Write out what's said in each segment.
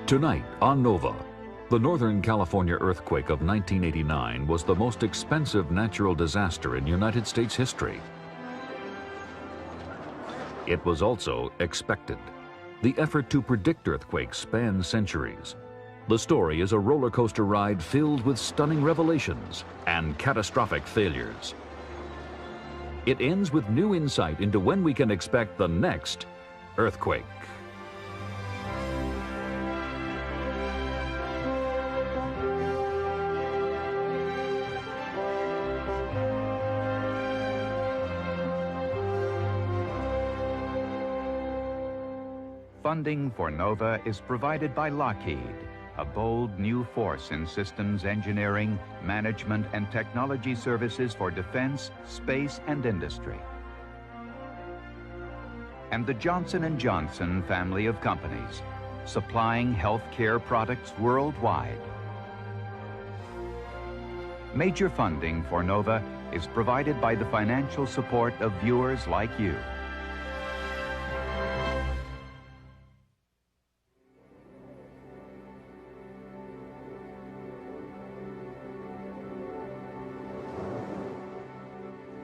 Tonight on Nova, the Northern California earthquake of 1989 was the most expensive natural disaster in United States history. It was also expected. The effort to predict earthquakes spans centuries. The story is a roller coaster ride filled with stunning revelations and catastrophic failures. It ends with new insight into when we can expect the next earthquake. Funding for NOVA is provided by Lockheed, a bold new force in systems engineering, management, and technology services for defense, space, and industry. And the Johnson & Johnson family of companies, supplying healthcare products worldwide. Major funding for NOVA is provided by the financial support of viewers like you.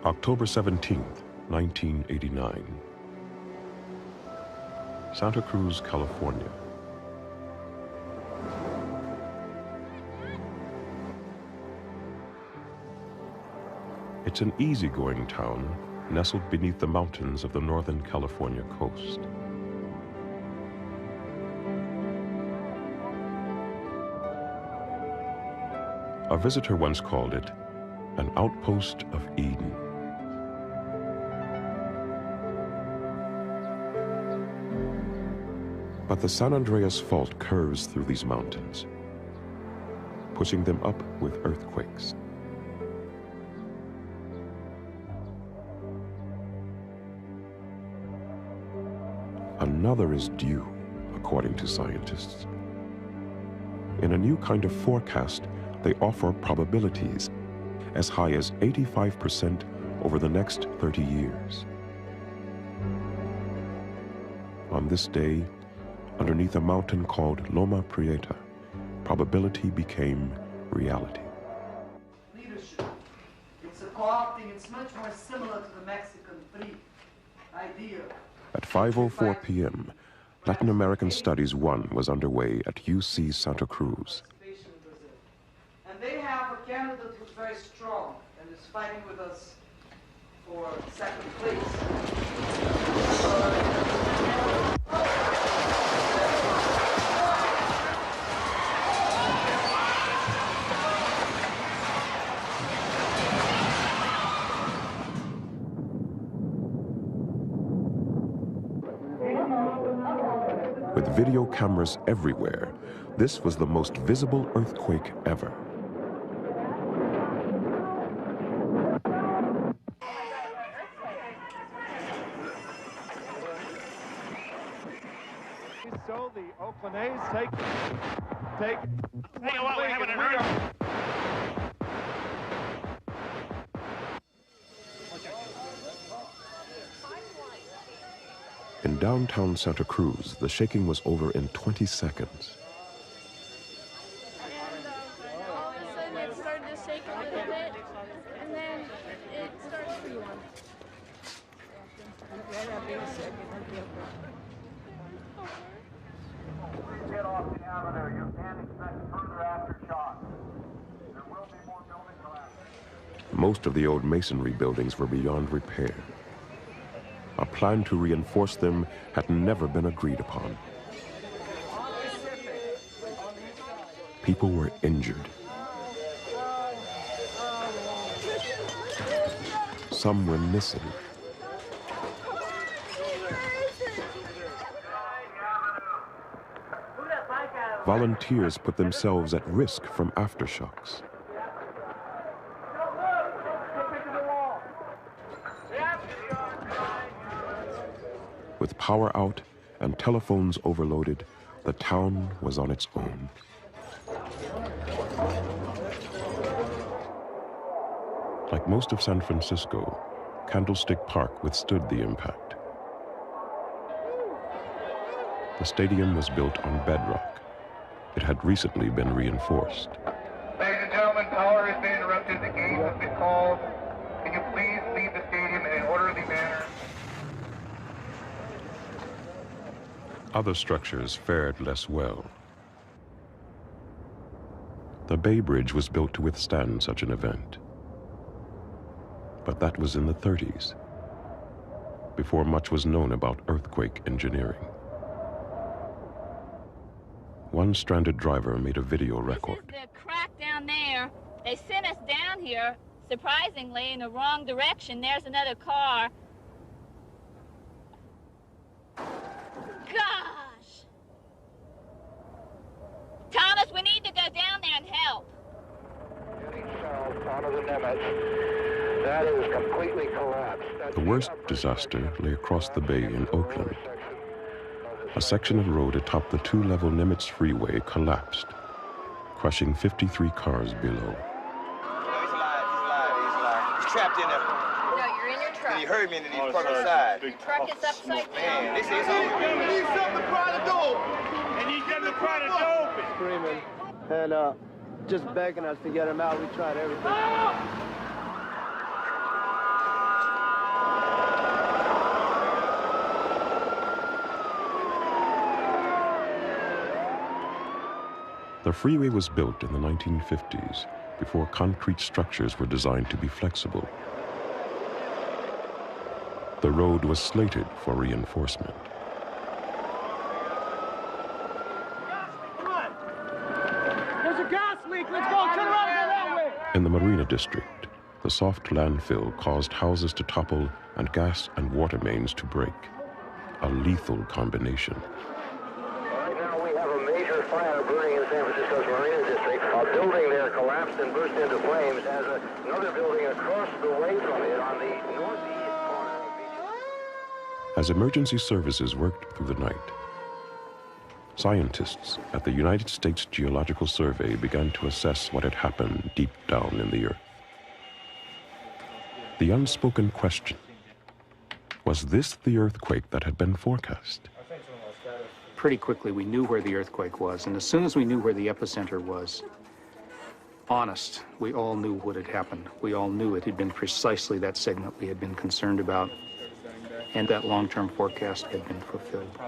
October 17th, 1989. Santa Cruz, California. It's an easygoing town nestled beneath the mountains of the Northern California coast. A visitor once called it an outpost of Eden. But the San Andreas Fault curves through these mountains, pushing them up with earthquakes. Another is due, according to scientists. In a new kind of forecast, they offer probabilities as high as 85% over the next 30 years. On this day, underneath a mountain called Loma Prieta, probability became reality. Leadership. It's a co-opting. It's much more similar to the Mexican PRI idea. At 5:04 p.m., Latin American Studies 1 was underway at UC Santa Cruz. And they have a candidate who's very strong and is fighting with us for second place. With video cameras everywhere, this was the most visible earthquake ever. So the Oakland A's take. Hey, what, we're having an earthquake. In downtown Santa Cruz, the shaking was over in 20 seconds. And all of a sudden it started to shake a little bit, and then it started to be one. Get off the avenue. You can't expect further aftershocks. There will be more building collapses. Most of the old masonry buildings were beyond repair. A plan to reinforce them had never been agreed upon. People were injured. Some were missing. Volunteers put themselves at risk from aftershocks. With power out and telephones overloaded, the town was on its own. Like most of San Francisco, Candlestick Park withstood the impact. The stadium was built on bedrock, It had recently been reinforced. Ladies and gentlemen, power has been interrupted. The game has been called. Can you please leave the stadium in an orderly manner? Other structures fared less well. The Bay Bridge was built to withstand such an event. But that was in the 30s, before much was known about earthquake engineering. One stranded driver made a video record. This is the crack down there. They sent us down here, surprisingly, in the wrong direction. There's another car. Gosh! Thomas, we need to go down there and help. Heading south onto the Nimitz. That is completely collapsed. The worst disaster lay across the bay in Oakland. A section of road atop the two-level Nimitz freeway collapsed, crushing 53 cars below. No, he's alive. He's trapped in there. No, you're in your truck. And he heard me and then he parked outside. Your truck is upside down. Man, they say it's over. We need something to pry the door. And he's got to pry the door open. Screaming and just begging us to get him out. We tried everything. The freeway was built in the 1950s, before concrete structures were designed to be flexible. The road was slated for reinforcement. There's a gas leak. Let's go. Turn around and go that way. In the Marina District, the soft landfill caused houses to topple and gas and water mains to break. A lethal combination. Right now we have a major fire burning in San Francisco's Marina District. A building there collapsed and burst into flames as another building across the way from it on the northeast corner of Beach. As emergency services worked through the night, scientists at the United States Geological Survey began to assess what had happened deep down in the earth. The unspoken question: was this the earthquake that had been forecast? Pretty quickly we knew where the earthquake was, and as soon as we knew where the epicenter was, honest, we all knew what had happened. We all knew it had been precisely that segment we had been concerned about, and that long-term forecast had been fulfilled.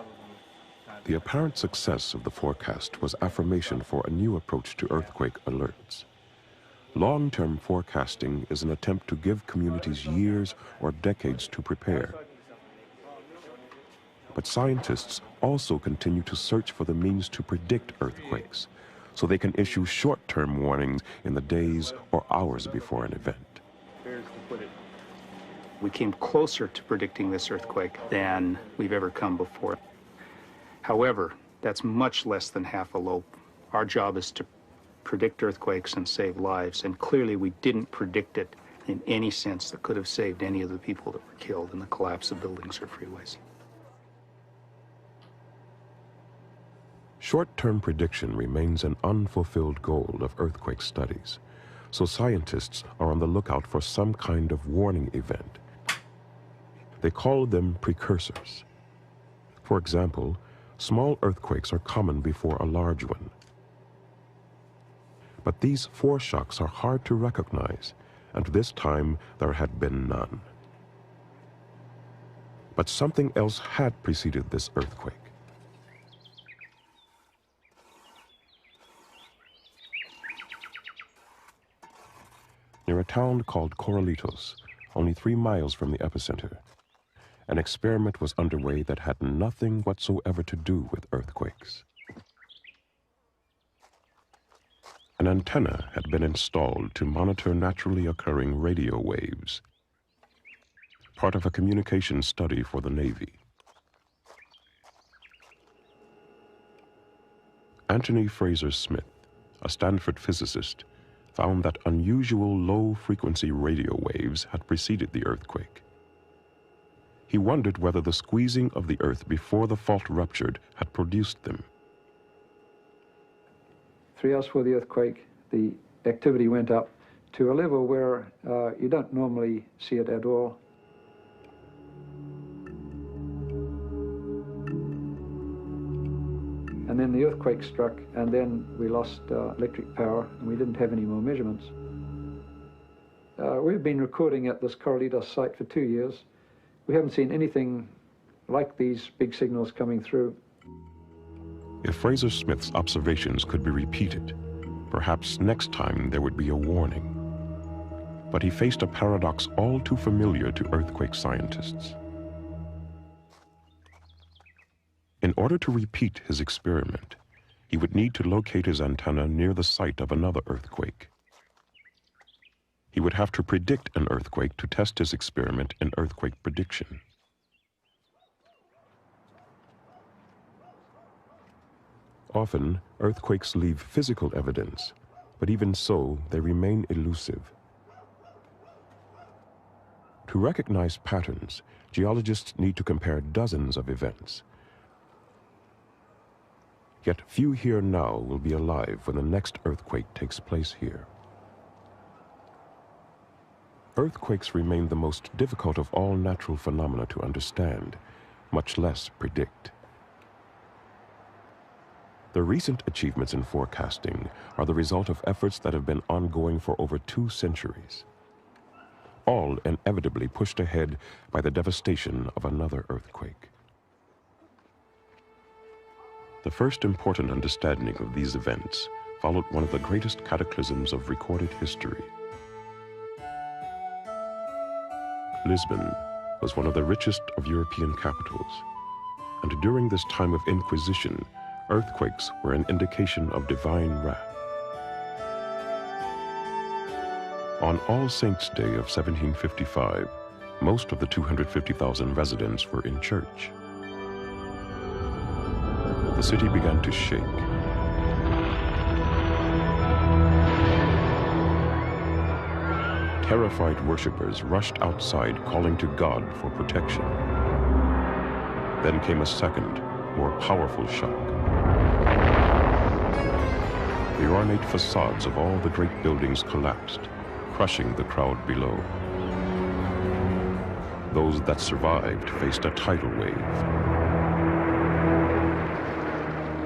The apparent success of the forecast was affirmation for a new approach to earthquake alerts. Long-term forecasting is an attempt to give communities years or decades to prepare. But scientists also continue to search for the means to predict earthquakes, so they can issue short-term warnings in the days or hours before an event. We came closer to predicting this earthquake than we've ever come before. However, that's much less than half a loaf. Our job is to predict earthquakes and save lives, and clearly we didn't predict it in any sense that could have saved any of the people that were killed in the collapse of buildings or freeways. Short-term prediction remains an unfulfilled goal of earthquake studies, so scientists are on the lookout for some kind of warning event. They call them precursors. For example, small earthquakes are common before a large one. But these foreshocks are hard to recognize, and this time there had been none. But something else had preceded this earthquake. Near a town called Corralitos, only 3 miles from the epicenter, an experiment was underway that had nothing whatsoever to do with earthquakes. An antenna had been installed to monitor naturally occurring radio waves, part of a communication study for the Navy. Anthony Fraser Smith, a Stanford physicist, found that unusual low-frequency radio waves had preceded the earthquake. He wondered whether the squeezing of the earth before the fault ruptured had produced them. 3 hours before the earthquake, the activity went up to a level where you don't normally see it at all. And then the earthquake struck, and then we lost electric power, and we didn't have any more measurements. We've been recording at this Corralitos site for 2 years. We haven't seen anything like these big signals coming through. If Fraser Smith's observations could be repeated, perhaps next time there would be a warning. But he faced a paradox all too familiar to earthquake scientists. In order to repeat his experiment, he would need to locate his antenna near the site of another earthquake. He would have to predict an earthquake to test his experiment in earthquake prediction. Often, earthquakes leave physical evidence, but even so, they remain elusive. To recognize patterns, geologists need to compare dozens of events. Yet few here now will be alive when the next earthquake takes place here. Earthquakes remain the most difficult of all natural phenomena to understand, much less predict. The recent achievements in forecasting are the result of efforts that have been ongoing for over 2 centuries, all inevitably pushed ahead by the devastation of another earthquake. The first important understanding of these events followed one of the greatest cataclysms of recorded history. Lisbon was one of the richest of European capitals, and during this time of Inquisition, earthquakes were an indication of divine wrath. On All Saints' Day of 1755, most of the 250,000 residents were in church. The city began to shake. Terrified worshippers rushed outside, calling to God for protection. Then came a second, more powerful shock. The ornate facades of all the great buildings collapsed, crushing the crowd below. Those that survived faced a tidal wave.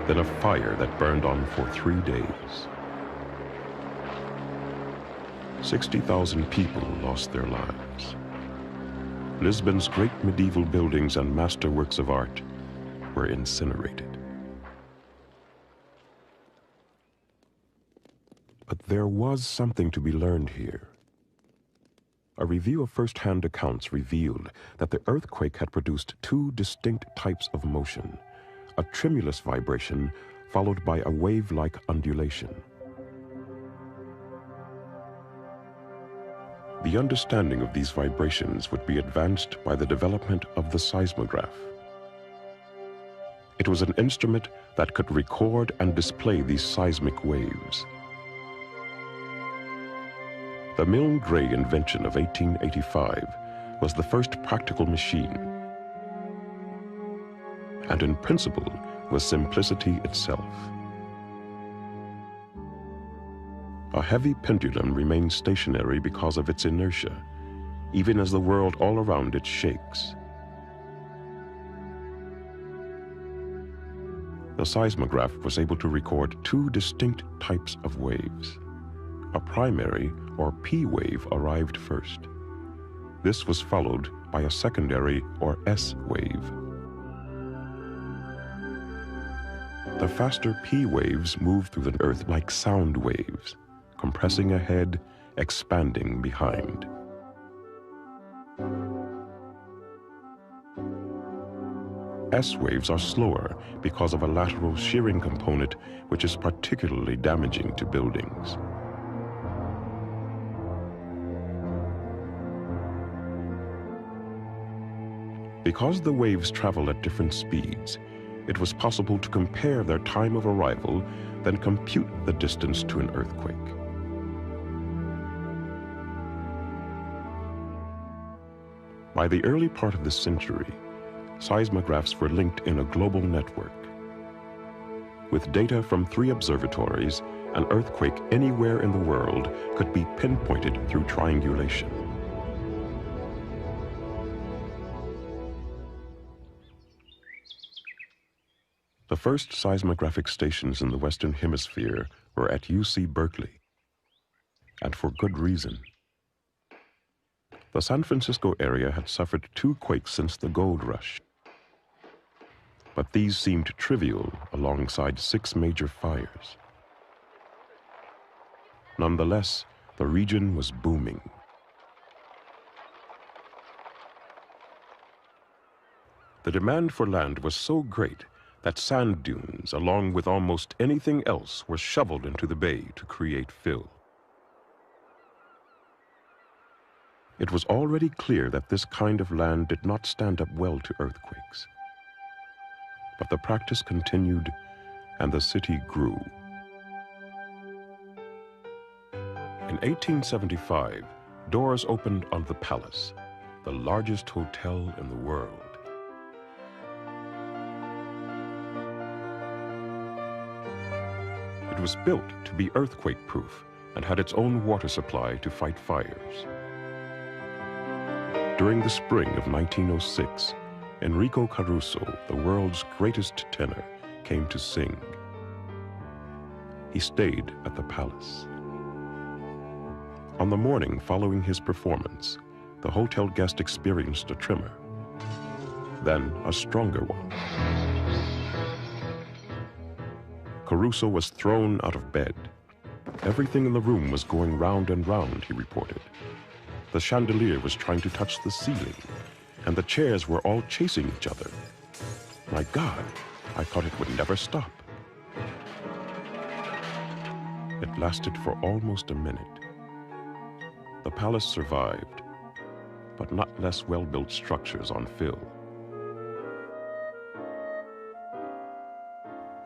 Then a fire that burned on for 3 days. 60,000 people lost their lives. Lisbon's great medieval buildings and masterworks of art were incinerated. But there was something to be learned here. A review of first-hand accounts revealed that the earthquake had produced 2 distinct types of motion: a tremulous vibration followed by a wave-like undulation. The understanding of these vibrations would be advanced by the development of the seismograph. It was an instrument that could record and display these seismic waves. The Milne Gray invention of 1885 was the first practical machine, and in principle was simplicity itself. A heavy pendulum remains stationary because of its inertia, even as the world all around it shakes. The seismograph was able to record 2 distinct types of waves. A primary, or P wave, arrived first. This was followed by a secondary, or S wave. The faster P waves move through the earth like sound waves, compressing ahead, expanding behind. S waves are slower because of a lateral shearing component which is particularly damaging to buildings. Because the waves travel at different speeds, it was possible to compare their time of arrival, then compute the distance to an earthquake. By the early part of this century, seismographs were linked in a global network. With data from 3 observatories, an earthquake anywhere in the world could be pinpointed through triangulation. The first seismographic stations in the Western Hemisphere were at UC Berkeley, and for good reason. The San Francisco area had suffered 2 quakes since the gold rush, but these seemed trivial alongside 6 major fires. Nonetheless, the region was booming. The demand for land was so great that sand dunes, along with almost anything else, were shoveled into the bay to create fill. It was already clear that this kind of land did not stand up well to earthquakes. But the practice continued, and the city grew. In 1875, doors opened on the Palace, the largest hotel in the world. It was built to be earthquake-proof and had its own water supply to fight fires. During the spring of 1906, Enrico Caruso, the world's greatest tenor, came to sing. He stayed at the Palace. On the morning following his performance, the hotel guest experienced a tremor, then a stronger one. Caruso was thrown out of bed. Everything in the room was going round and round, he reported. The chandelier was trying to touch the ceiling, and the chairs were all chasing each other. My God, I thought it would never stop. It lasted for almost a minute. The palace survived, but not less well-built structures on fill.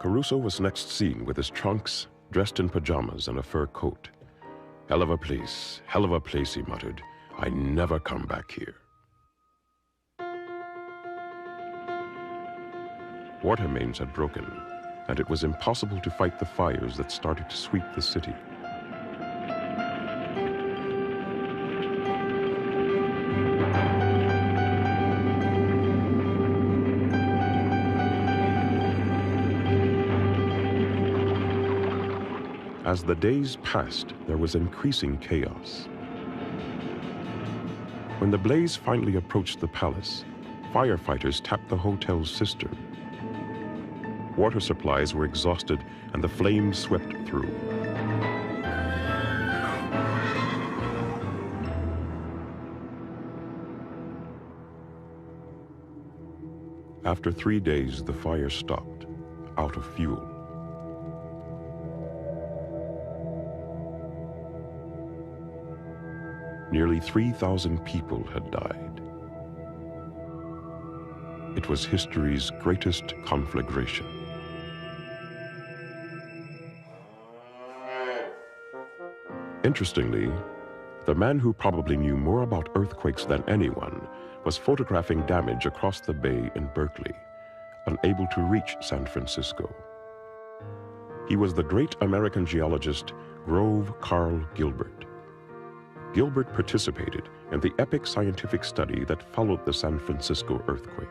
Caruso was next seen with his trunks, dressed in pajamas and a fur coat. Hell of a place, he muttered. I never come back here. Water mains had broken, and it was impossible to fight the fires that started to sweep the city. As the days passed, there was increasing chaos. When the blaze finally approached the palace, firefighters tapped the hotel's cistern. Water supplies were exhausted and the flames swept through. After 3 days, the fire stopped, out of fuel. Nearly 3,000 people had died. It was history's greatest conflagration. Interestingly, the man who probably knew more about earthquakes than anyone was photographing damage across the bay in Berkeley, unable to reach San Francisco. He was the great American geologist Grove Karl Gilbert. Gilbert participated in the epic scientific study that followed the San Francisco earthquake.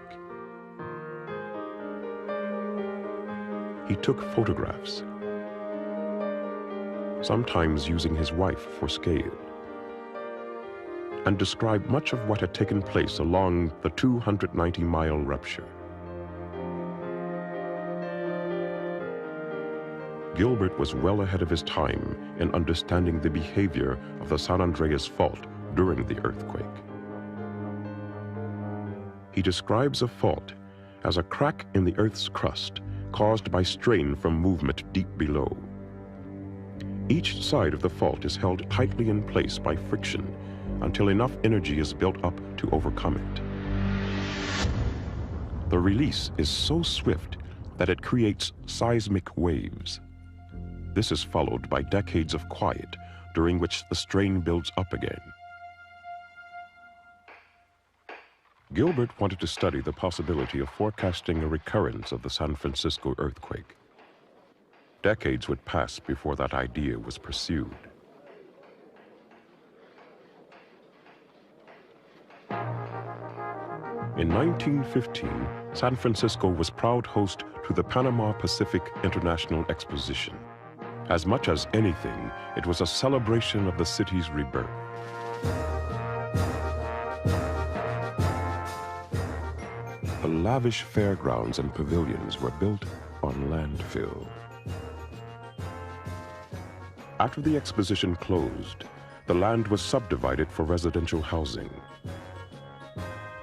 He took photographs, sometimes using his wife for scale, and described much of what had taken place along the 290-mile rupture. Gilbert was well ahead of his time in understanding the behavior of the San Andreas Fault during the earthquake. He describes a fault as a crack in the Earth's crust caused by strain from movement deep below. Each side of the fault is held tightly in place by friction until enough energy is built up to overcome it. The release is so swift that it creates seismic waves. This is followed by decades of quiet, during which the strain builds up again. Gilbert wanted to study the possibility of forecasting a recurrence of the San Francisco earthquake. Decades would pass before that idea was pursued. In 1915, San Francisco was proud host to the Panama Pacific International Exposition. As much as anything, it was a celebration of the city's rebirth. The lavish fairgrounds and pavilions were built on landfill. After the exposition closed, the land was subdivided for residential housing.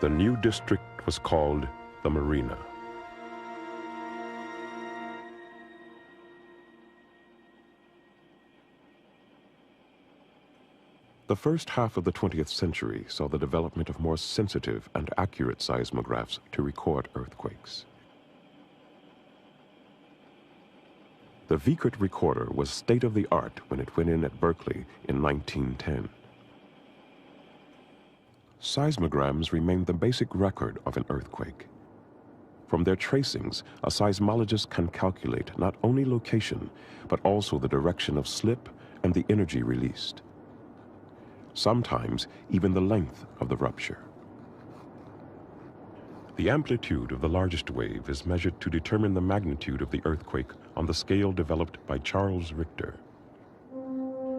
The new district was called the Marina. The first half of the 20th century saw the development of more sensitive and accurate seismographs to record earthquakes. The Vickert recorder was state-of-the-art when it went in at Berkeley in 1910. Seismograms remain the basic record of an earthquake. From their tracings, a seismologist can calculate not only location, but also the direction of slip and the energy released. Sometimes even the length of the rupture. The amplitude of the largest wave is measured to determine the magnitude of the earthquake on the scale developed by Charles Richter.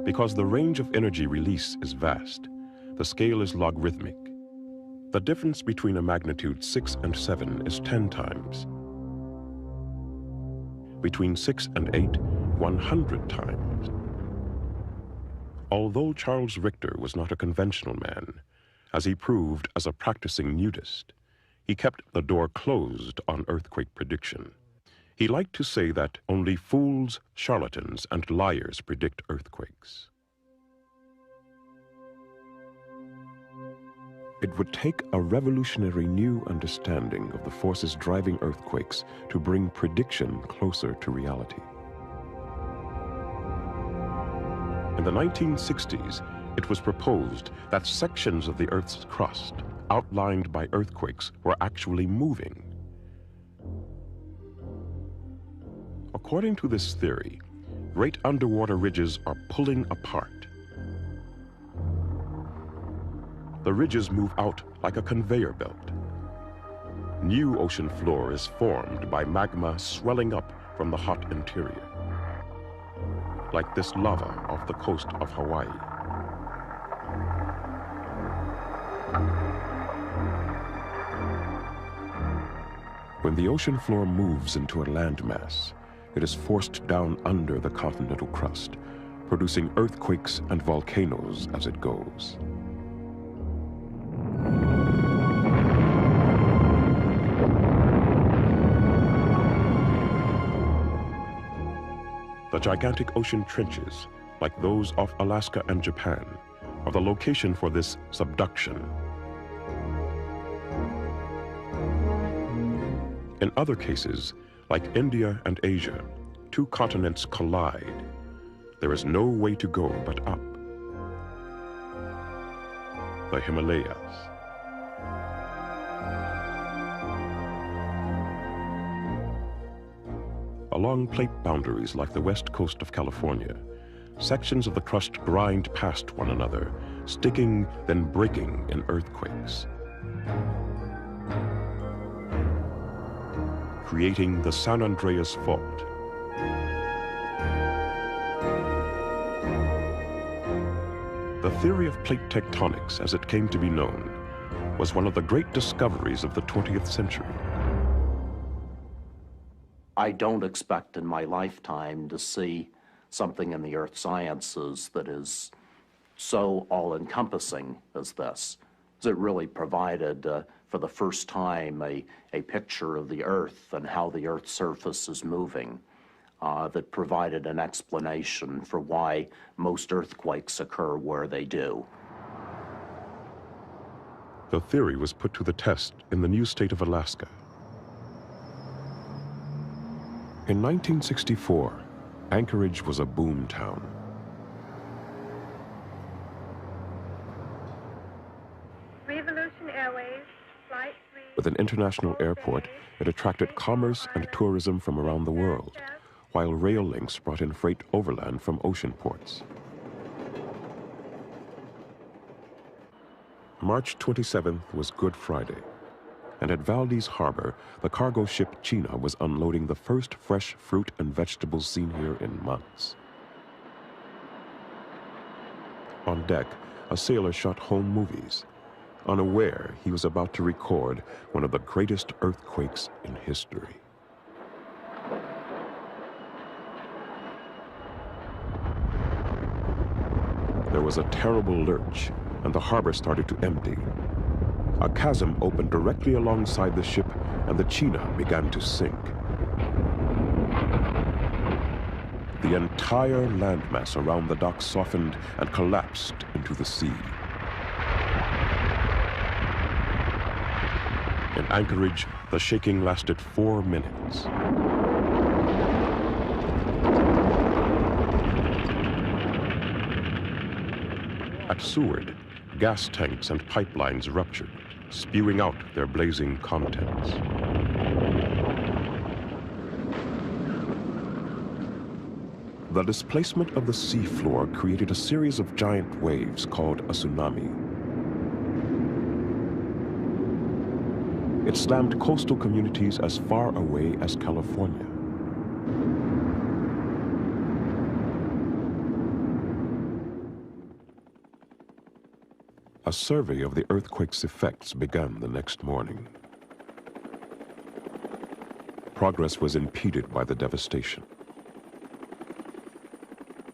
Because the range of energy release is vast, the scale is logarithmic. The difference between a magnitude 6 and 7 is 10 times. Between 6 and 8, 100 times. Although Charles Richter was not a conventional man, as he proved as a practicing nudist, he kept the door closed on earthquake prediction. He liked to say that only fools, charlatans, and liars predict earthquakes. It would take a revolutionary new understanding of the forces driving earthquakes to bring prediction closer to reality. In the 1960s, it was proposed that sections of the Earth's crust outlined by earthquakes were actually moving. According to this theory, great underwater ridges are pulling apart. The ridges move out like a conveyor belt. New ocean floor is formed by magma swelling up from the hot interior, like this lava off the coast of Hawaii. When the ocean floor moves into a landmass, it is forced down under the continental crust, producing earthquakes and volcanoes as it goes. The gigantic ocean trenches, like those off Alaska and Japan, are the location for this subduction. In other cases, like India and Asia, two continents collide. There is no way to go but up. The Himalayas. Along plate boundaries like the west coast of California, sections of the crust grind past one another, sticking, then breaking in earthquakes, creating the San Andreas Fault. The theory of plate tectonics, as it came to be known, was one of the great discoveries of the 20th century. I don't expect in my lifetime to see something in the earth sciences that is so all-encompassing as this. It really provided, for the first time, a picture of the earth and how the earth's surface is moving, that provided an explanation for why most earthquakes occur where they do. The theory was put to the test in the new state of Alaska. In 1964, Anchorage was a boom town. Revolution Airways, Flight 3. With an international airport, it attracted commerce and tourism from around the world, while rail links brought in freight overland from ocean ports. March 27th was Good Friday. and at Valdez Harbor, the cargo ship China was unloading the first fresh fruit and vegetables seen here in months. On deck, a sailor shot home movies, unaware he was about to record one of the greatest earthquakes in history. There was a terrible lurch, and the harbor started to empty. A chasm opened directly alongside the ship, and the China began to sink. The entire landmass around the dock softened and collapsed into the sea. In Anchorage, the shaking lasted 4 minutes. At Seward, gas tanks and pipelines ruptured, spewing out their blazing contents. The displacement of the seafloor created a series of giant waves called a tsunami. It slammed coastal communities as far away as California. A survey of the earthquake's effects began the next morning. Progress was impeded by the devastation.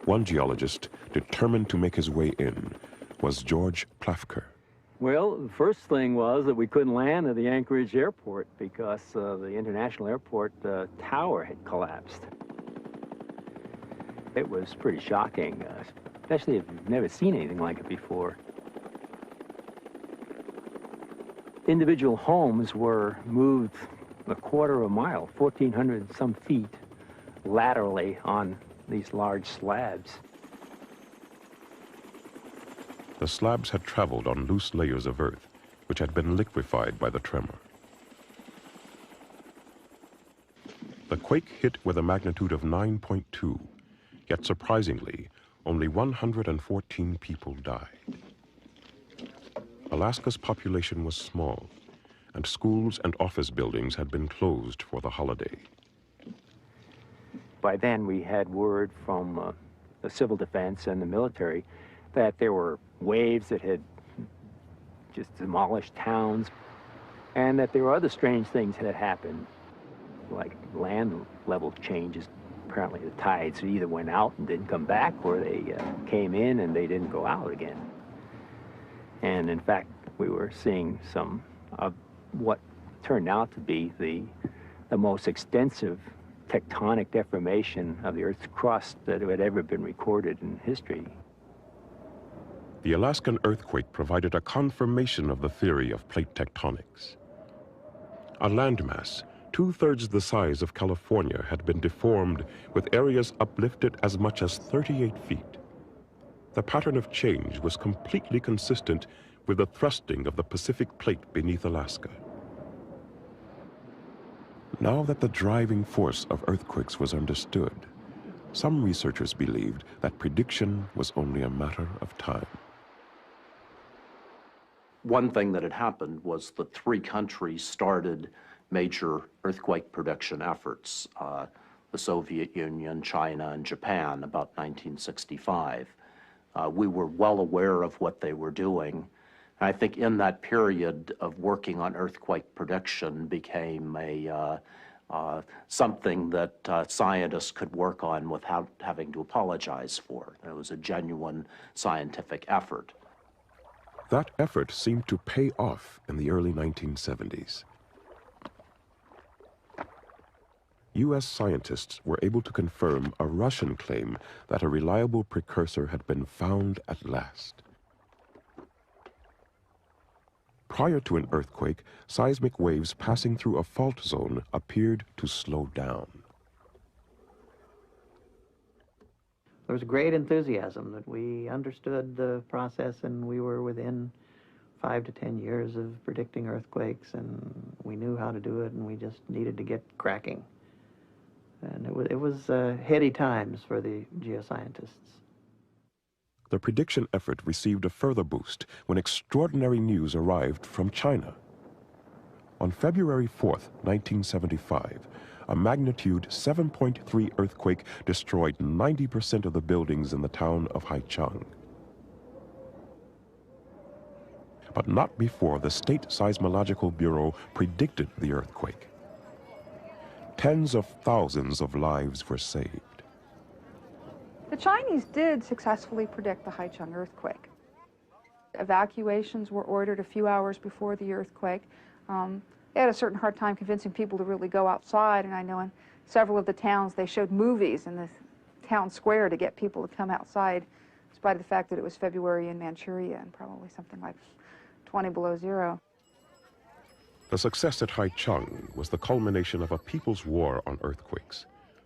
One geologist, determined to make his way in, was George Plafker. Well, the first thing was that we couldn't land at the Anchorage airport because the international airport tower had collapsed. It was pretty shocking, especially if you've never seen anything like it before. Individual homes were moved a quarter of a mile, 1,400 some feet, laterally on these large slabs. The slabs had traveled on loose layers of earth, which had been liquefied by the tremor. The quake hit with a magnitude of 9.2, yet surprisingly, only 114 people died. Alaska's population was small, and schools and office buildings had been closed for the holiday. By then, we had word from the civil defense and the military that there were waves that had just demolished towns, and that there were other strange things that had happened, like land level changes. Apparently, the tides either went out and didn't come back, or they came in and they didn't go out again. And in fact, we were seeing some of what turned out to be the most extensive tectonic deformation of the Earth's crust that had ever been recorded in history. The Alaskan earthquake provided a confirmation of the theory of plate tectonics. A landmass 2/3 the size of California had been deformed, with areas uplifted as much as 38 feet. The pattern of change was completely consistent with the thrusting of the Pacific Plate beneath Alaska. Now that the driving force of earthquakes was understood, some researchers believed that prediction was only a matter of time. One thing that had happened was that 3 countries started major earthquake prediction efforts, the Soviet Union, China, and Japan, about 1965. We were well aware of what they were doing. And I think in that period of working on earthquake prediction became something that scientists could work on without having to apologize for. It was a genuine scientific effort. That effort seemed to pay off in the early 1970s. U.S. scientists were able to confirm a Russian claim that a reliable precursor had been found at last. Prior to an earthquake, seismic waves passing through a fault zone appeared to slow down. There was great enthusiasm that we understood the process, and we were within 5 to 10 years of predicting earthquakes, and we knew how to do it, and we just needed to get cracking. And it was heady times for the geoscientists. The prediction effort received a further boost when extraordinary news arrived from China. On February 4th, 1975, a magnitude 7.3 earthquake destroyed 90% of the buildings in the town of Haichang. But not before the State Seismological Bureau predicted the earthquake. Tens of thousands of lives were saved. The Chinese did successfully predict the Haichang earthquake. Evacuations were ordered a few hours before the earthquake. They had a certain hard time convincing people to really go outside, and I know in several of the towns they showed movies in the town square to get people to come outside, despite the fact that it was February in Manchuria and probably something like 20 below zero. The success at Haichang was the culmination of a people's war on earthquakes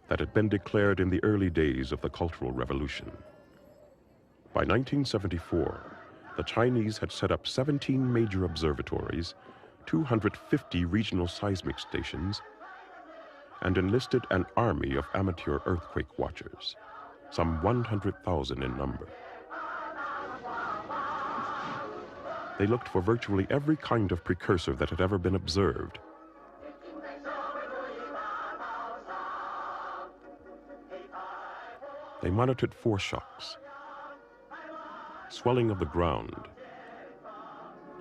that had been declared in the early days of the Cultural Revolution. By 1974, the Chinese had set up 17 major observatories, 250 regional seismic stations, and enlisted an army of amateur earthquake watchers, some 100,000 in number. They looked for virtually every kind of precursor that had ever been observed. They monitored foreshocks, swelling of the ground,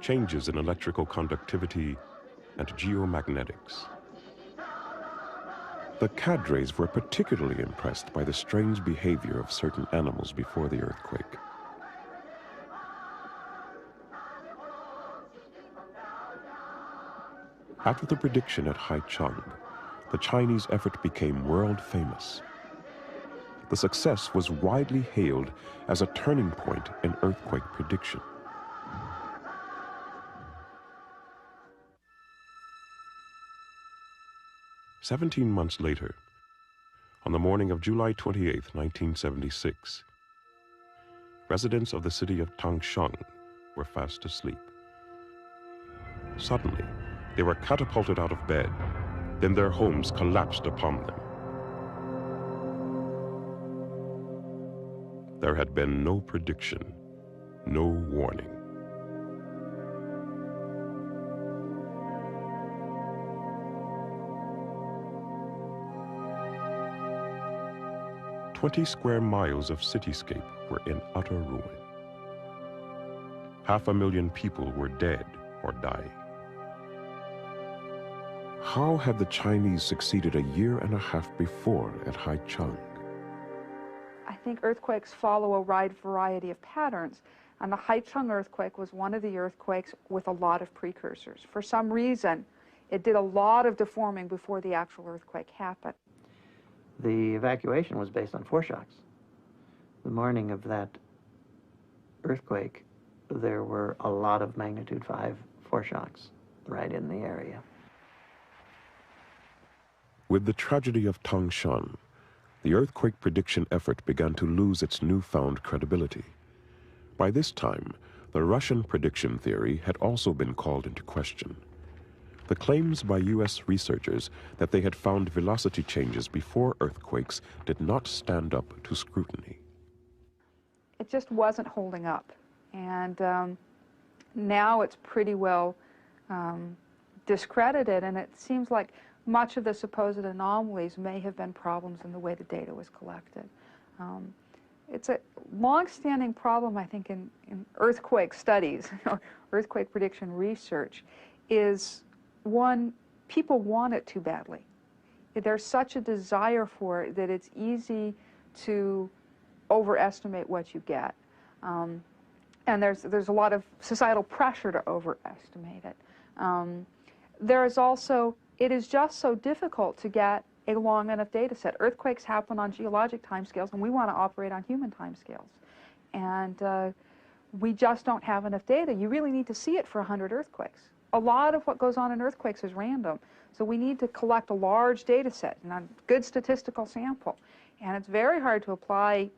changes in electrical conductivity, and geomagnetics. The cadres were particularly impressed by the strange behavior of certain animals before the earthquake. After the prediction at Haichang, the Chinese effort became world famous. The success was widely hailed as a turning point in earthquake prediction. "17 months later, on the morning of July 28, 1976, residents of the city of Tangshan were fast asleep. Suddenly, they were catapulted out of bed, then their homes collapsed upon them. There had been no prediction, no warning. "20 square miles of cityscape were in utter ruin. 500,000 people were dead or dying. How had the Chinese succeeded a year and a half before at Haichang? I think earthquakes follow a wide variety of patterns, and the Haichang earthquake was one of the earthquakes with a lot of precursors. For some reason, it did a lot of deforming before the actual earthquake happened. The evacuation was based on foreshocks. The morning of that earthquake, there were a lot of magnitude 5 foreshocks right in the area. With the tragedy of Tangshan, the earthquake prediction effort began to lose its newfound credibility. By this time, the Russian prediction theory had also been called into question. The claims by U.S. researchers that they had found velocity changes before earthquakes did not stand up to scrutiny. It just wasn't holding up. And now it's pretty well discredited, and it seems like much of the supposed anomalies may have been problems in the way the data was collected. It's a long-standing problem, I think, in earthquake studies, or earthquake prediction research, is one, people want it too badly. There's such a desire for it that it's easy to overestimate what you get. And there's a lot of societal pressure to overestimate it. There is also, it is just so difficult to get a long enough data set. Earthquakes happen on geologic timescales, and we want to operate on human timescales. And we just don't have enough data. You really need to see it for 100 earthquakes. A lot of what goes on in earthquakes is random, so we need to collect a large data set and a good statistical sample. And it's very hard to apply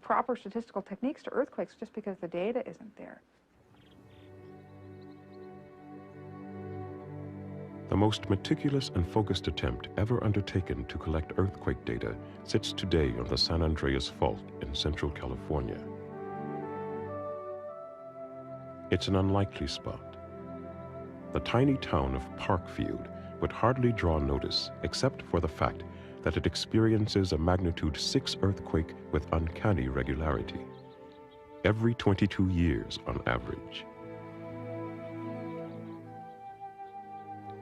proper statistical techniques to earthquakes just because the data isn't there. The most meticulous and focused attempt ever undertaken to collect earthquake data sits today on the San Andreas Fault in Central California. It's an unlikely spot. the tiny town of Parkfield would hardly draw notice except for the fact that it experiences a magnitude 6 earthquake with uncanny regularity, every 22 years on average.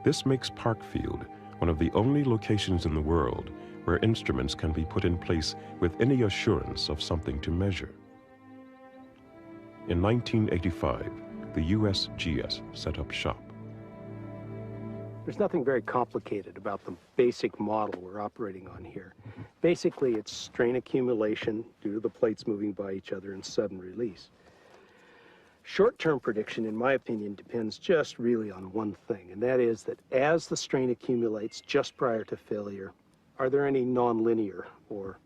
This makes Parkfield one of the only locations in the world where instruments can be put in place with any assurance of something to measure. In 1985, the USGS set up shop. There's nothing very complicated about the basic model we're operating on here. Basically, it's strain accumulation due to the plates moving by each other and sudden release. Short-term prediction, in my opinion, depends just really on one thing, and that is that as the strain accumulates just prior to failure, are there any nonlinear or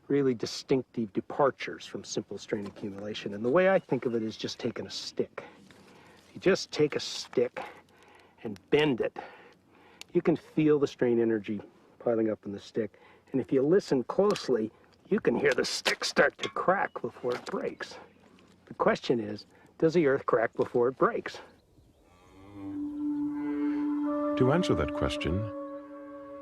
really distinctive departures from simple strain accumulation? And the way I think of it is just taking a stick. If you just take a stick and bend it, you can feel the strain energy piling up in the stick. And if you listen closely, you can hear the stick start to crack before it breaks. The question is, does the earth crack before it breaks? To answer that question,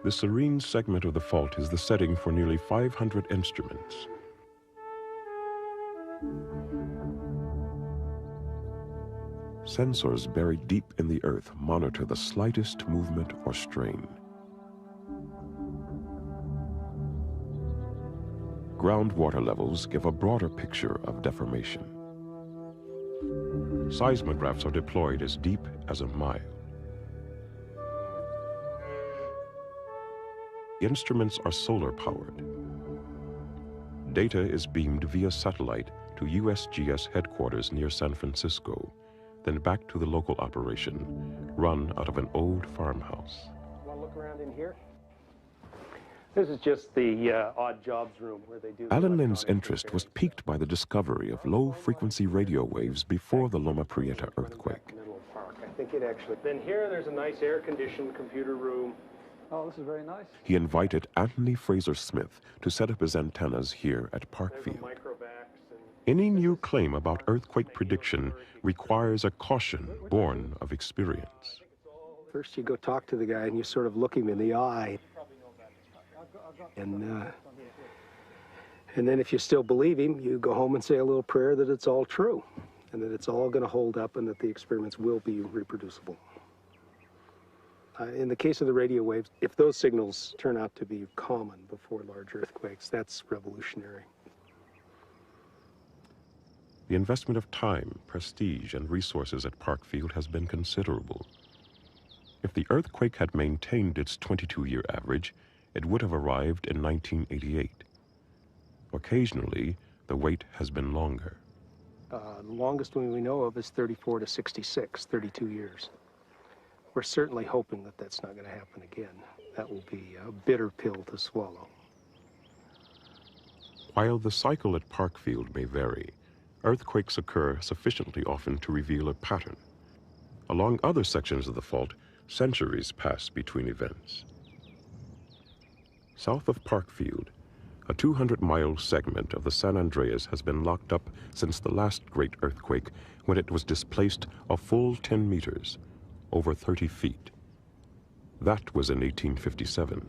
the serene segment of the fault is the setting for nearly 500 instruments. Sensors buried deep in the earth monitor the slightest movement or strain. Groundwater levels give a broader picture of deformation. Seismographs are deployed as deep as a mile. Instruments are solar-powered. Data is beamed via satellite to USGS headquarters near San Francisco, then back to the local operation, run out of an old farmhouse. Want to look around in here? This is just the odd jobs room where they do... Alan Lynn's interest was piqued by the discovery of low-frequency radio waves before the Loma Prieta earthquake. I think it actually... Then here, there's a nice air-conditioned computer room. Oh, this is very nice. He invited Anthony Fraser Smith to set up his antennas here at Parkfield. Any new claim about earthquake prediction requires a caution born of experience. First, you go talk to the guy and you sort of look him in the eye. And then if you still believe him, you go home and say a little prayer that it's all true and that it's all going to hold up and that the experiments will be reproducible. In the case of the radio waves, if those signals turn out to be common before large earthquakes, that's revolutionary. The investment of time, prestige, and resources at Parkfield has been considerable. If the earthquake had maintained its 22-year average, it would have arrived in 1988. Occasionally, the wait has been longer. The longest one we know of is 34 to 66, 32 years. We're certainly hoping that that's not going to happen again. That will be a bitter pill to swallow. While the cycle at Parkfield may vary, earthquakes occur sufficiently often to reveal a pattern. Along other sections of the fault, centuries pass between events. South of Parkfield, a 200-mile segment of the San Andreas has been locked up since the last great earthquake, when it was displaced a full 10 meters, over 30 feet. That was in 1857.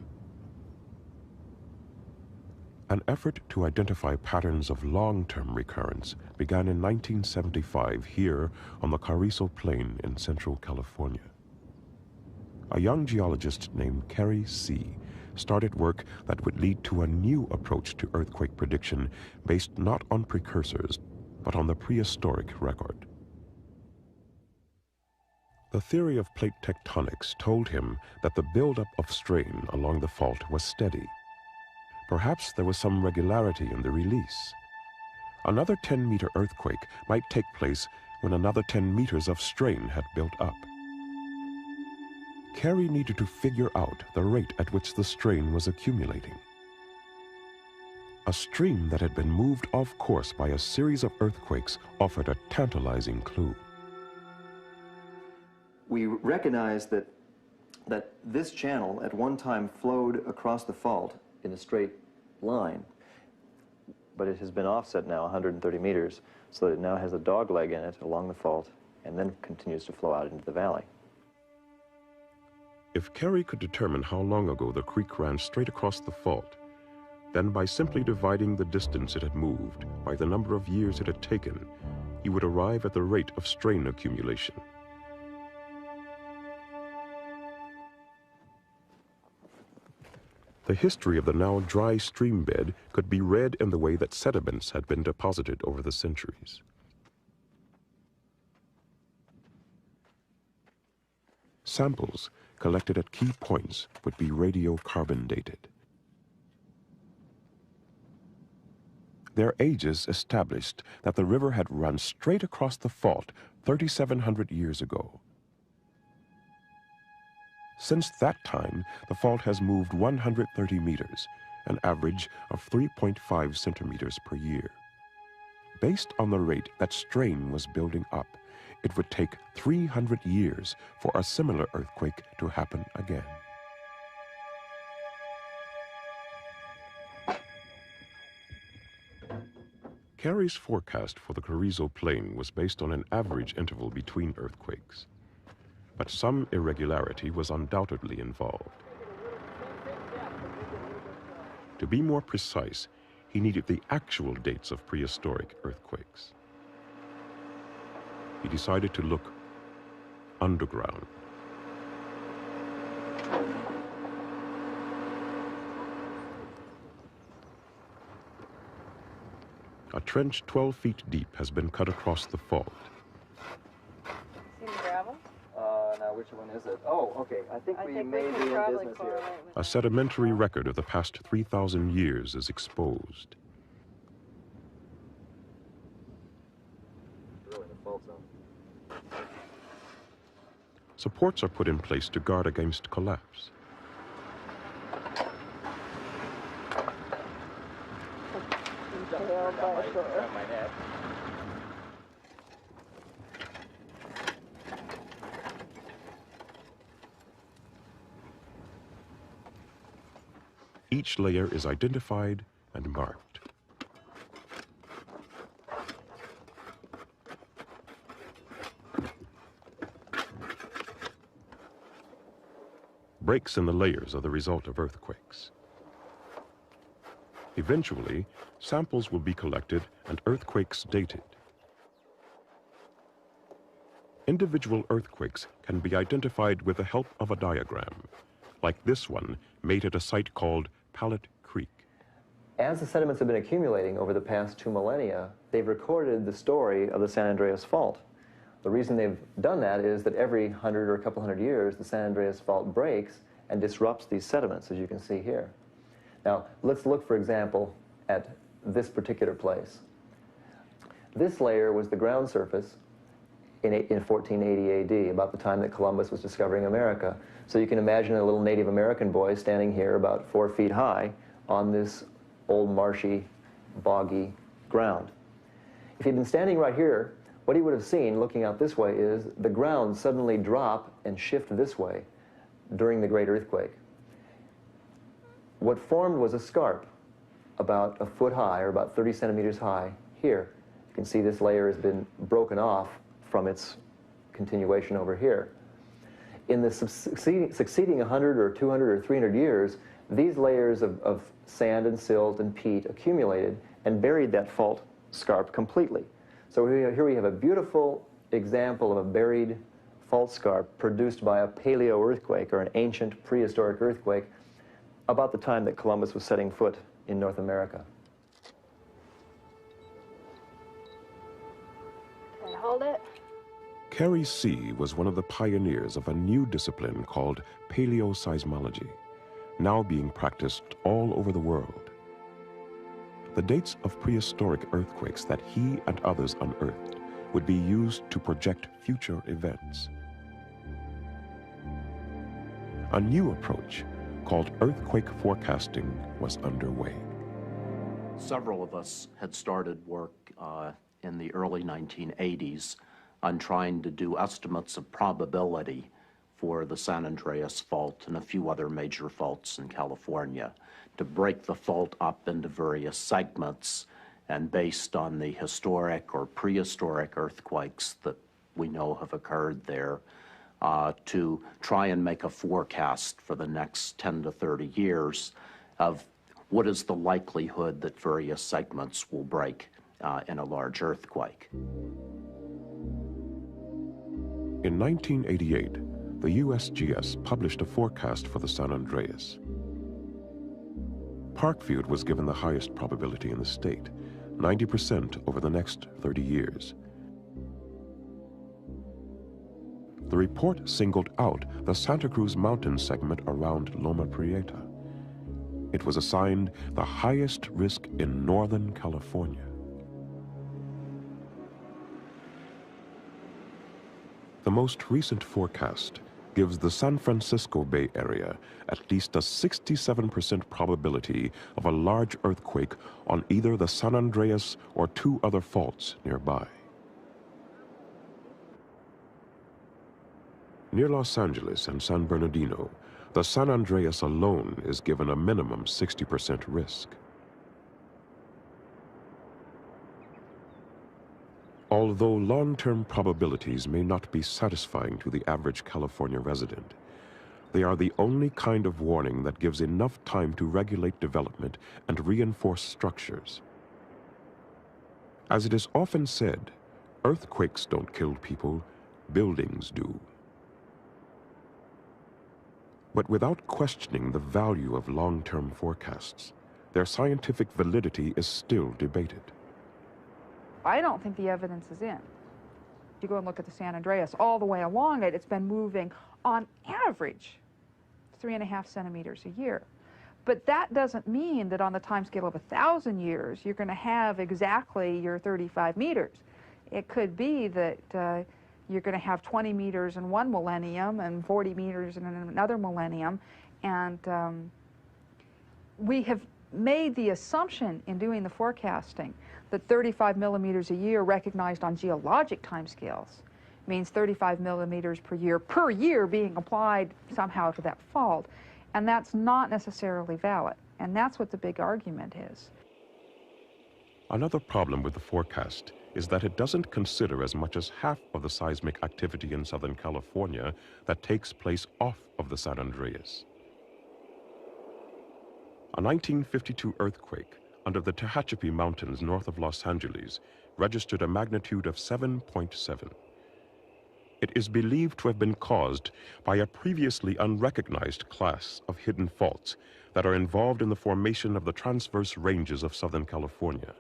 An effort to identify patterns of long-term recurrence began in 1975 here on the Carrizo Plain in Central California. A young geologist named Kerry See started work that would lead to a new approach to earthquake prediction based not on precursors, but on the prehistoric record. The theory of plate tectonics told him that the buildup of strain along the fault was steady. Perhaps there was some regularity in the release. Another 10-meter earthquake might take place when another 10 meters of strain had built up. Kerry needed to figure out the rate at which the strain was accumulating. A stream that had been moved off course by a series of earthquakes offered a tantalizing clue. We recognize that this channel at one time flowed across the fault in a straight line, but it has been offset now 130 meters, so that it now has a dog leg in it along the fault and then continues to flow out into the valley. If Carey could determine how long ago the creek ran straight across the fault, then by simply dividing the distance it had moved by the number of years it had taken, he would arrive at the rate of strain accumulation. The history of the now dry stream bed could be read in the way that sediments had been deposited over the centuries. Samples collected at key points would be radiocarbon dated. Their ages established that the river had run straight across the fault 3,700 years ago. Since that time, the fault has moved 130 meters, an average of 3.5 centimeters per year. Based on the rate that strain was building up, it would take 300 years for a similar earthquake to happen again. Carey's forecast for the Carrizo Plain was based on an average interval between earthquakes, but some irregularity was undoubtedly involved. To be more precise, he needed the actual dates of prehistoric earthquakes. He decided to look underground. A trench 12 feet deep has been cut across the fault. See the gravel? Now which one is it? Oh, okay. I think we may be in business here. A sedimentary record of the past 3,000 years is exposed. Really the fault zone. Supports are put in place to guard against collapse. Each layer is identified and marked. Breaks in the layers are the result of earthquakes. Eventually, samples will be collected and earthquakes dated. Individual earthquakes can be identified with the help of a diagram, like this one made at a site called Pallet Creek. As the sediments have been accumulating over the past 2 millennia, they've recorded the story of the San Andreas Fault. The reason they've done that is that every 100 or a couple hundred years, the San Andreas Fault breaks and disrupts these sediments, as you can see here. Now, let's look, for example, at this particular place. This layer was the ground surface in 1480 AD, about the time that Columbus was discovering America. So you can imagine a little Native American boy standing here about 4 feet high on this old marshy, boggy ground. If he'd been standing right here, what he would have seen looking out this way is the ground suddenly drop and shift this way during the Great Earthquake. What formed was a scarp about a foot high, or about 30 centimeters high here. You can see this layer has been broken off from its continuation over here. In the succeeding 100 or 200 or 300 years, these layers of sand and silt and peat accumulated and buried that fault scarp completely. So here we have a beautiful example of a buried fault scarp produced by a paleo earthquake, or an ancient prehistoric earthquake, about the time that Columbus was setting foot in North America. Can I hold it? Carey C. was one of the pioneers of a new discipline called paleoseismology, now being practiced all over the world. The dates of prehistoric earthquakes that he and others unearthed would be used to project future events. A new approach called earthquake forecasting was underway. Several of us had started work in the early 1980s on trying to do estimates of probability for the San Andreas Fault and a few other major faults in California, to break the fault up into various segments, and based on the historic or prehistoric earthquakes that we know have occurred there, to try and make a forecast for the next 10 to 30 years of what is the likelihood that various segments will break in a large earthquake. In 1988, the USGS published a forecast for the San Andreas. Parkfield was given the highest probability in the state, 90% over the next 30 years. The report singled out the Santa Cruz Mountain segment around Loma Prieta. It was assigned the highest risk in Northern California. The most recent forecast gives the San Francisco Bay Area at least a 67% probability of a large earthquake on either the San Andreas or two other faults nearby. Near Los Angeles and San Bernardino, the San Andreas alone is given a minimum 60% risk. Although long-term probabilities may not be satisfying to the average California resident, they are the only kind of warning that gives enough time to regulate development and reinforce structures. As it is often said, earthquakes don't kill people, buildings do. But without questioning the value of long-term forecasts, their scientific validity is still debated. I don't think the evidence is in. If you go and look at the San Andreas, all the way along it, it's been moving on average 3.5 centimeters a year. But that doesn't mean that on the timescale of 1,000 years, you're going to have exactly your 35 meters. It could be that you're going to have 20 meters in one millennium and 40 meters in another millennium. And we have made the assumption in doing the forecasting that 35 millimeters a year recognized on geologic timescales means 35 millimeters per year being applied somehow to that fault. And that's not necessarily valid. And that's what the big argument is. Another problem with the forecast is that it doesn't consider as much as half of the seismic activity in Southern California that takes place off of the San Andreas. A 1952 earthquake under the Tehachapi Mountains north of Los Angeles registered a magnitude of 7.7. It is believed to have been caused by a previously unrecognized class of hidden faults that are involved in the formation of the transverse ranges of Southern California.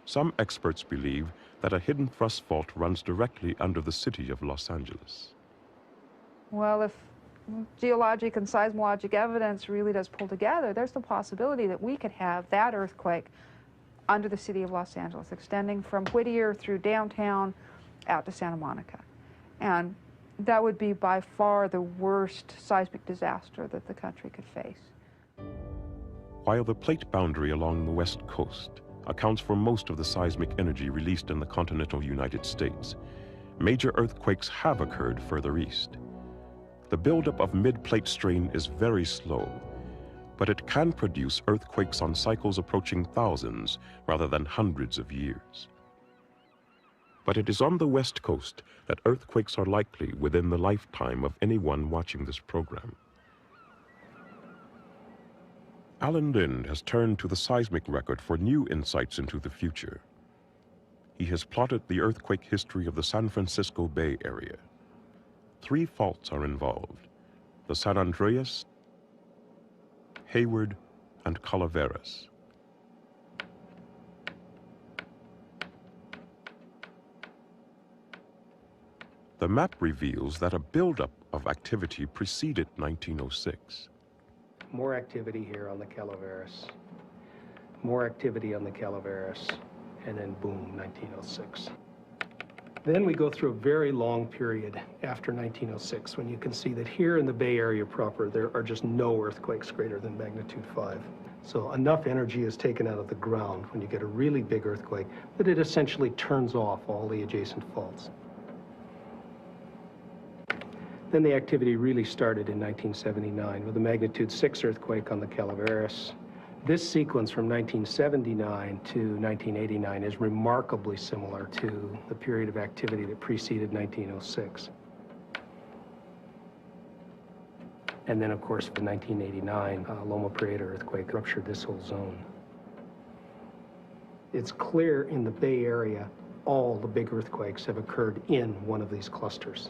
Some experts believe that a hidden thrust fault runs directly under the city of Los Angeles. Well, if geologic and seismologic evidence really does pull together, there's the possibility that we could have that earthquake under the city of Los Angeles, extending from Whittier through downtown out to Santa Monica. And that would be by far the worst seismic disaster that the country could face. While the plate boundary along the West Coast accounts for most of the seismic energy released in the continental United States, major earthquakes have occurred further east. The buildup of mid-plate strain is very slow, but it can produce earthquakes on cycles approaching thousands rather than hundreds of years. But it is on the West Coast that earthquakes are likely within the lifetime of anyone watching this program. Alan Lind has turned to the seismic record for new insights into the future. He has plotted the earthquake history of the San Francisco Bay Area. 3 faults are involved: the San Andreas, Hayward, and Calaveras. The map reveals that a buildup of activity preceded 1906. More activity here on the Calaveras, more activity on the Calaveras, and then boom, 1906. Then we go through a very long period after 1906 when you can see that here in the Bay Area proper, there are just no earthquakes greater than magnitude 5. So enough energy is taken out of the ground when you get a really big earthquake that it essentially turns off all the adjacent faults. Then the activity really started in 1979 with a magnitude 6 earthquake on the Calaveras, This sequence from 1979 to 1989 is remarkably similar to the period of activity that preceded 1906. And then, of course, the 1989 Loma Prieta earthquake ruptured this whole zone. It's clear in the Bay Area, all the big earthquakes have occurred in one of these clusters.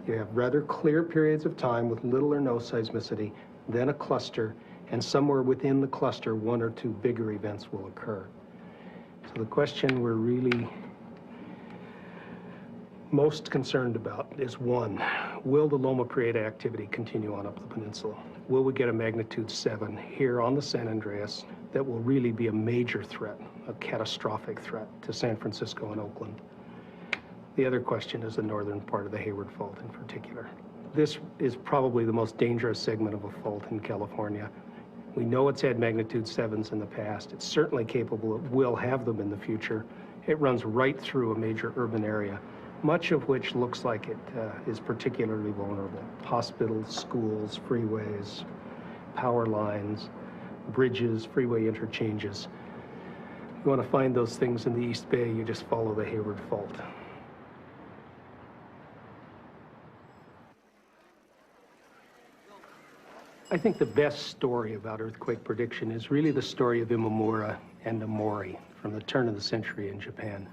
You have rather clear periods of time with little or no seismicity, then a cluster, and somewhere within the cluster, one or two bigger events will occur. So the question we're really most concerned about is, one, will the Loma Prieta activity continue on up the peninsula? Will we get a magnitude 7 here on the San Andreas that will really be a major threat, a catastrophic threat to San Francisco and Oakland? The other question is the northern part of the Hayward Fault in particular. This is probably the most dangerous segment of a fault in California. We know it's had magnitude 7s in the past. It's certainly capable, it will have them in the future. It runs right through a major urban area, much of which looks like it is particularly vulnerable. Hospitals, schools, freeways, power lines, bridges, freeway interchanges. You want to find those things in the East Bay, you just follow the Hayward Fault. I think the best story about earthquake prediction is really the story of Imamura and Omori from the turn of the century in Japan.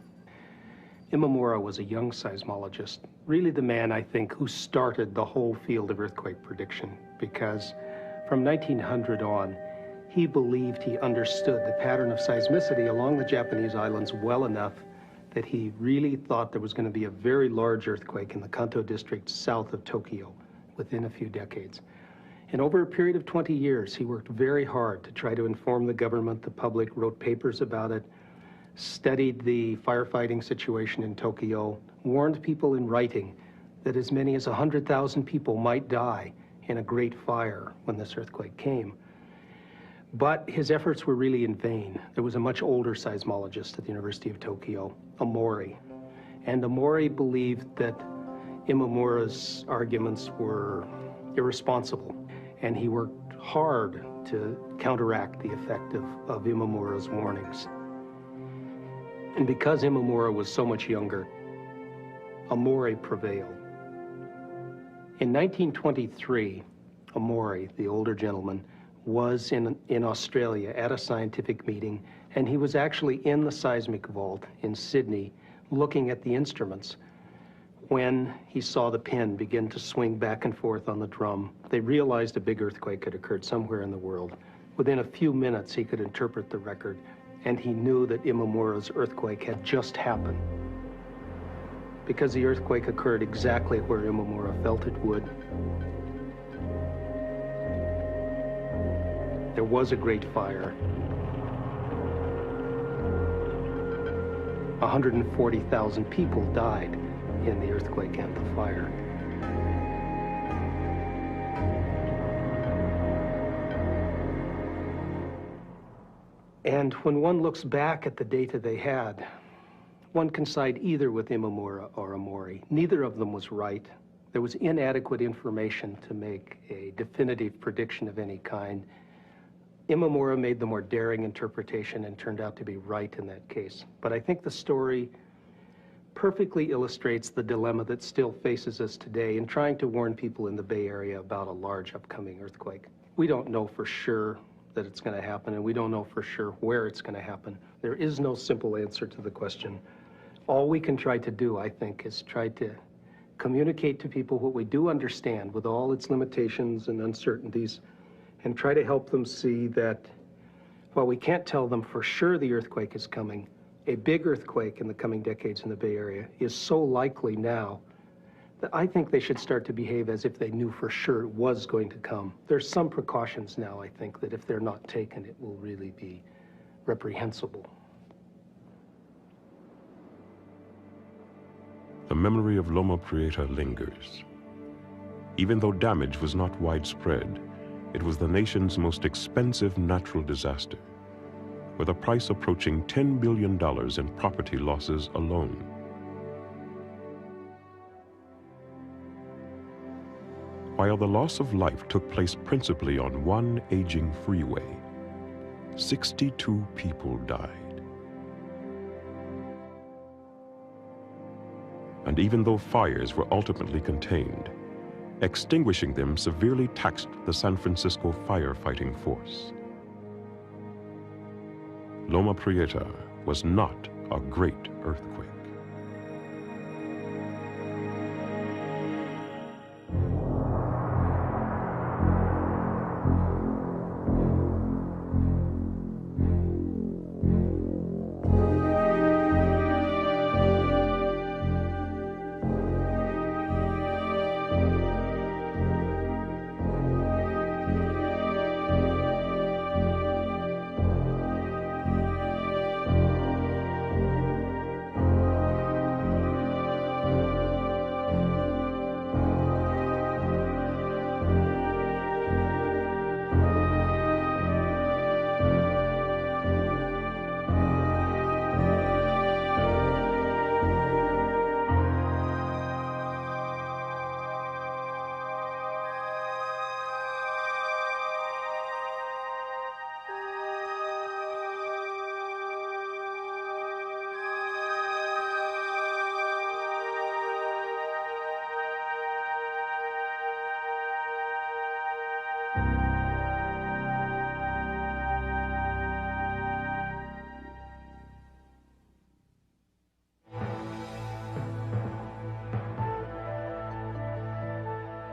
Imamura was a young seismologist, really the man, I think, who started the whole field of earthquake prediction, because from 1900 on, he believed he understood the pattern of seismicity along the Japanese islands well enough that he really thought there was going to be a very large earthquake in the Kanto district south of Tokyo within a few decades. And over a period of 20 years, he worked very hard to try to inform the government, the public, wrote papers about it, studied the firefighting situation in Tokyo, warned people in writing that as many as 100,000 people might die in a great fire when this earthquake came. But his efforts were really in vain. There was a much older seismologist at the University of Tokyo, Omori. And Omori believed that Imamura's arguments were irresponsible. And he worked hard to counteract the effect of Imamura's warnings. And because Imamura was so much younger, Omori prevailed. In 1923, Omori, the older gentleman, was in Australia at a scientific meeting, and he was actually in the seismic vault in Sydney looking at the instruments when he saw the pin begin to swing back and forth on the drum. They realized a big earthquake had occurred somewhere in the world. Within a few minutes, he could interpret the record, and he knew that Imamura's earthquake had just happened. Because the earthquake occurred exactly where Imamura felt it would. There was a great fire. 140,000 people died in the earthquake and the fire. And when one looks back at the data they had, one can side either with Imamura or Omori. Neither of them was right. There was inadequate information to make a definitive prediction of any kind. Imamura made the more daring interpretation and turned out to be right in that case. But I think the story perfectly illustrates the dilemma that still faces us today in trying to warn people in the Bay Area about a large upcoming earthquake. We don't know for sure that it's going to happen, and we don't know for sure where it's going to happen. There is no simple answer to the question. All we can try to do, I think, is try to communicate to people what we do understand with all its limitations and uncertainties, and try to help them see that while we can't tell them for sure the earthquake is coming, a big earthquake in the coming decades in the Bay Area is so likely now that I think they should start to behave as if they knew for sure it was going to come. There's some precautions now, I think, that if they're not taken, it will really be reprehensible. The memory of Loma Prieta lingers. Even though damage was not widespread, it was the nation's most expensive natural disaster, with a price approaching $10 billion in property losses alone. While the loss of life took place principally on one aging freeway, 62 people died. And even though fires were ultimately contained, extinguishing them severely taxed the San Francisco firefighting force. Loma Prieta was not a great earthquake.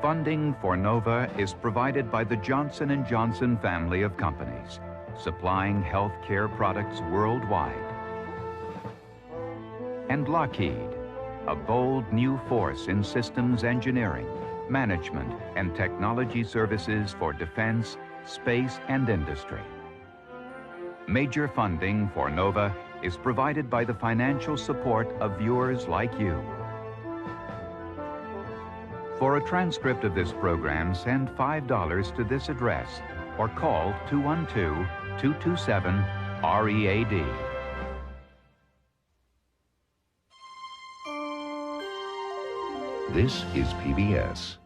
Funding for NOVA is provided by the Johnson & Johnson family of companies, supplying health care products worldwide. And Lockheed, a bold new force in systems engineering, management, and technology services for defense, space, and industry. Major funding for NOVA is provided by the financial support of viewers like you. For a transcript of this program, send $5 to this address or call 212-227-READ. This is PBS.